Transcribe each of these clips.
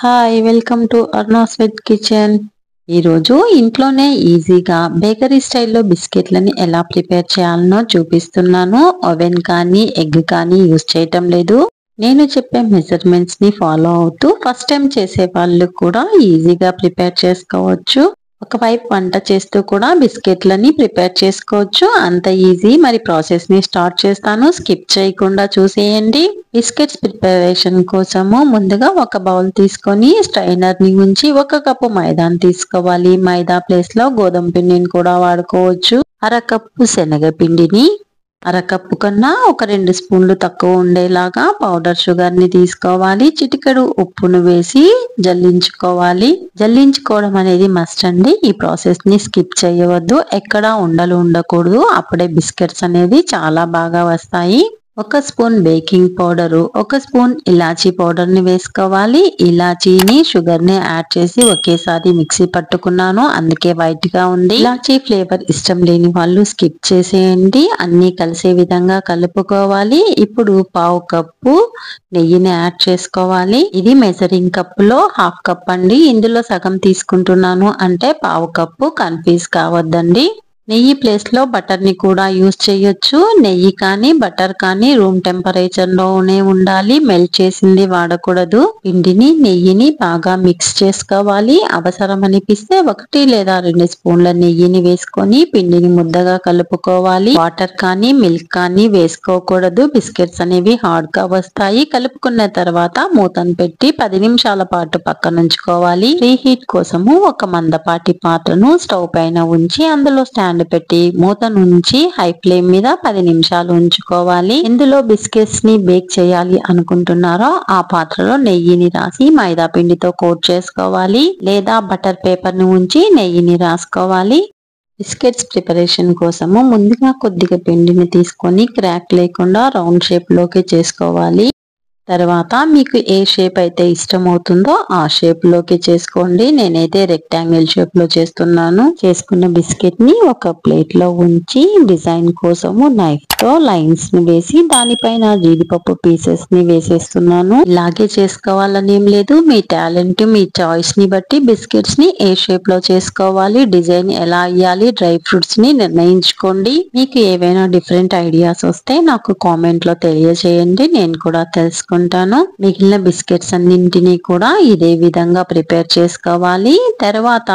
Hi welcome to అర్నాస్ wet kitchen. ఈరోజు ఇంట్లోనే ఈజీగా బేకరీ స్టైల్లో బిస్కెట్లని ఎలా ప్రిపేర్ చేయాలనో చూపిస్తున్నాను. ఓవెన్ కానీ ఎగ్ కానీ యూజ్ చేయటం లేదు. నేను చెప్పే మెజర్మెంట్స్ ని ఫాలో అవుతూ ఫస్ట్ టైం చేసే వాళ్ళు కూడా ఈజీగా ప్రిపేర్ చేసుకోవచ్చు. ఒకవైపు వంట చేస్తూ కూడా బిస్కెట్లని ప్రిపేర్ చేసుకోవచ్చు. అంత ఈజీ. మరి ప్రాసెస్ ని స్టార్ట్ చేస్తాను, స్కిప్ చేయకుండా చూసేయండి. బిస్కెట్స్ ప్రిపరేషన్ కోసము ముందుగా ఒక బౌల్ తీసుకొని స్ట్రైనర్ ని ఉంచి 1 కప్పు మైదాని తీసుకోవాలి. మైదా ప్లేస్ లో గోధుమ పిండిని కూడా వాడుకోవచ్చు. అరకప్పు శనగపిండిని, అరకప్పు కన్నా ఒక 2 స్పూన్లు తక్కువ ఉండేలాగా పౌడర్ షుగర్ ని తీసుకోవాలి. చిటికెడు ఉప్పును వేసి జల్లించుకోవాలి. జల్లించుకోవడం అనేది మస్ట్ అండి. ఈ ప్రాసెస్ ని స్కిప్ చేయవద్దు. ఎక్కడా ఉండలు ఉండకూడదు. అప్పుడే బిస్కెట్స్ అనేది చాలా బాగా వస్తాయి. 1 స్పూన్ బేకింగ్ పౌడరు, 1 స్పూన్ ఇలాచీ పౌడర్ ని వేసుకోవాలి. ఇలాచీని షుగర్ ని యాడ్ చేసి ఒకేసారి మిక్సీ పట్టుకున్నాను, అందుకే వైట్ గా ఉంది. ఇలాచీ ఫ్లేవర్ ఇష్టం లేని వాళ్ళు స్కిప్ చేసేయండి. అన్ని కలిసే విధంగా కలుపుకోవాలి. ఇప్పుడు 1/2 కప్పు నెయ్యిని యాడ్ చేసుకోవాలి. ఇది మెజరింగ్ కప్పులో 1/2 కప్ అండి. ఇందులో సగం తీసుకుంటున్నాను అంటే 1/2 కప్పు. కన్ఫ్యూజ్ కావద్దండి. నెయ్యి ప్లేస్ లో బటర్ ని కూడా యూజ్ చేయొచ్చు. నెయ్యి కానీ బటర్ కానీ రూమ్ టెంపరేచర్ లోనే ఉండాలి. మెల్ట్ చేసింది వాడకూడదు. పిండిని నెయ్యిని బాగా మిక్స్ చేసుకోవాలి. అవసరం అనిపిస్తే 1 లేదా 2 స్పూన్ల నెయ్యిని వేసుకొని పిండిని ముద్దగా కలుపుకోవాలి. వాటర్ కానీ మిల్క్ కానీ వేసుకోకూడదు. బిస్కెట్స్ అనేవి హార్డ్ గా వస్తాయి. కలుపుకున్న తర్వాత మూతను పెట్టి 10 నిమిషాల పాటు పక్కనుంచుకోవాలి. ప్రీ హీట్ కోసము ఒక మందపాటి పాత్రను స్టవ్ పైన ఉంచి అందులో స్టాండ్ పెట్టి మూత నుంచి హై ఫ్లేమ్ మీద 10 నిమిషాలు ఉంచుకోవాలి. ఇందులో బిస్కెట్స్ ని బేక్ చేయాలి అనుకుంటున్నారో ఆ పాత్రలో నెయ్యిని రాసి మైదా పిండితో కోట్ చేసుకోవాలి. లేదా బటర్ పేపర్ ని ఉంచి నెయ్యిని రాసుకోవాలి. బిస్కెట్స్ ప్రిపరేషన్ కోసము ముందుగా కొద్దిగా పిండిని తీసుకొని క్రాక్ లేకుండా రౌండ్ షేప్ లోకి చేసుకోవాలి. తర్వాత మీకు ఏ షేప్ అయితే ఇష్టమవుతుందో ఆ షేప్ లోకి చేసుకోండి. నేనైతే రెక్టాంగిల్ షేప్ లో చేస్తున్నాను. చేసుకున్న బిస్కెట్ ని ఒక ప్లేట్ లో ఉంచి డిజైన్ కోసము నైఫ్ తో లైన్స్ ని వేసి దానిపైన జీడిపప్పు పీసెస్ ని వేసేస్తున్నాను. ఇలాగే చేసుకోవాలని ఏం లేదు. మీ టాలెంట్, మీ చాయిస్ ని బట్టి బిస్కెట్స్ ని ఏ షేప్ లో చేసుకోవాలి, డిజైన్ ఎలా ఇయ్యాలి, డ్రై ఫ్రూట్స్ ని నిర్ణయించుకోండి. మీకు ఏవైనా డిఫరెంట్ ఐడియాస్ వస్తే నాకు కామెంట్ లో తెలియజేయండి, నేను కూడా తెలుసుకుంటాను. మిగిలిన బిస్కెట్స్ అన్నింటినీ కూడా ఇదే విధంగా ప్రిపేర్ చేసుకోవాలి. తర్వాత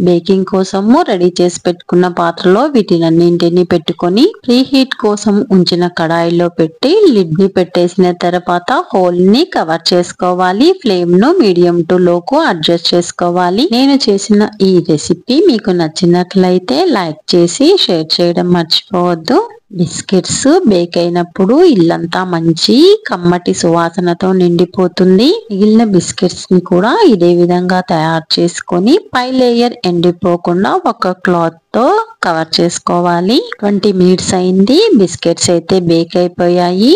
బేకింగ్ కోసము రెడీ చేసి పెట్టుకున్న పాత్రలో వీటినన్నింటినీ పెట్టుకొని ప్రీ హీట్ కోసం ఉంచిన కడాయిలో పెట్టి లిడ్ ని పెట్టేసిన తర్వాత హోల్ ని కవర్ చేసుకోవాలి. ఫ్లేమ్ ను మీడియం టు లోకు అడ్జస్ట్ చేసుకోవాలి. నేను చేసిన ఈ రెసిపీ మీకు నచ్చినట్లయితే లైక్ చేసి షేర్ చేయడం మర్చిపోవద్దు. బిస్కెట్స్ బేక్ అయినప్పుడు ఇల్లంతా మంచి కమ్మటి సువాసనతో నిండిపోతుంది. మిగిలిన బిస్కెట్స్ ని కూడా ఇదే విధంగా తయారు చేసుకొని పై లేయర్ ఎండిపోకుండా ఒక క్లాత్ తో కవర్ చేసుకోవాలి. 20 మినిట్స్ అయింది. బిస్కెట్స్ అయితే బేక్ అయిపోయాయి.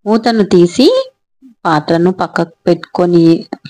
మూతను తీసి పాత్రను పక్కకు పెట్టుకొని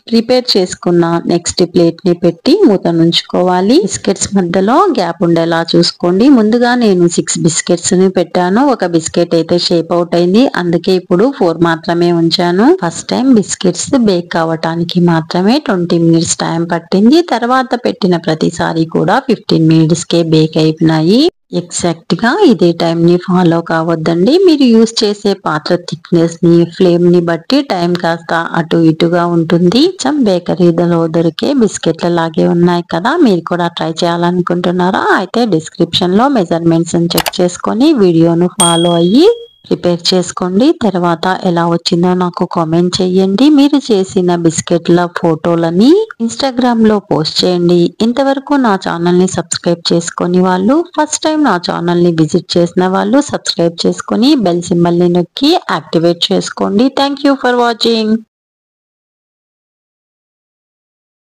ప్రిపేర్ చేసుకున్న నెక్స్ట్ ప్లేట్ ని పెట్టి మూతను ఉంచుకోవాలి. బిస్కెట్స్ మధ్యలో గ్యాప్ ఉండేలా చూసుకోండి. ముందుగా నేను 6 బిస్కెట్స్ ని పెట్టాను. ఒక బిస్కెట్ అయితే షేప్ అవుట్ అయింది, అందుకే ఇప్పుడు 4 మాత్రమే ఉంచాను. ఫస్ట్ టైం బిస్కెట్స్ బేక్ అవ్వటానికి మాత్రమే 20 మినిట్స్ టైం పట్టింది. తర్వాత పెట్టిన ప్రతిసారి కూడా 15 మినిట్స్ కే బేక్ అయిపోయినాయి. ఎగ్జాక్ట్ గా ఇదే టైం ని ఫాలో కావద్దండి. మీరు యూజ్ చేసే పాత్ర థిక్నెస్ ని, ఫ్లేమ్ ని బట్టి టైం కాస్త అటు ఇటుగా ఉంటుంది. బేకరీలో దొరికే బిస్కెట్ల లాగే ఉన్నాయి కదా, మీరు కూడా ట్రై చేయాలనుకుంటున్నారా? అయితే డిస్క్రిప్షన్ లో మెజర్మెంట్స్ చెక్ చేసుకొని వీడియోను ఫాలో అయ్యి ప్రిపేర్ చేసుకోండి. తర్వాత ఎలా వచ్చిందో నాకు కామెంట్ చేయండి. మీరు చేసిన బిస్కెట్ల ఫోటోలని ఇన్స్టాగ్రామ్ లో పోస్ట్ చేయండి. ఇంతవరకు నా ఛానల్ ని సబ్స్క్రైబ్ చేసుకొని వాళ్ళు, ఫస్ట్ టైం నా ఛానల్ ని విజిట్ చేసిన వాళ్ళు సబ్స్క్రైబ్ చేసుకొని బెల్ సింబల్ ని నొక్కి యాక్టివేట్ చేసుకోండి. Thank you for watching.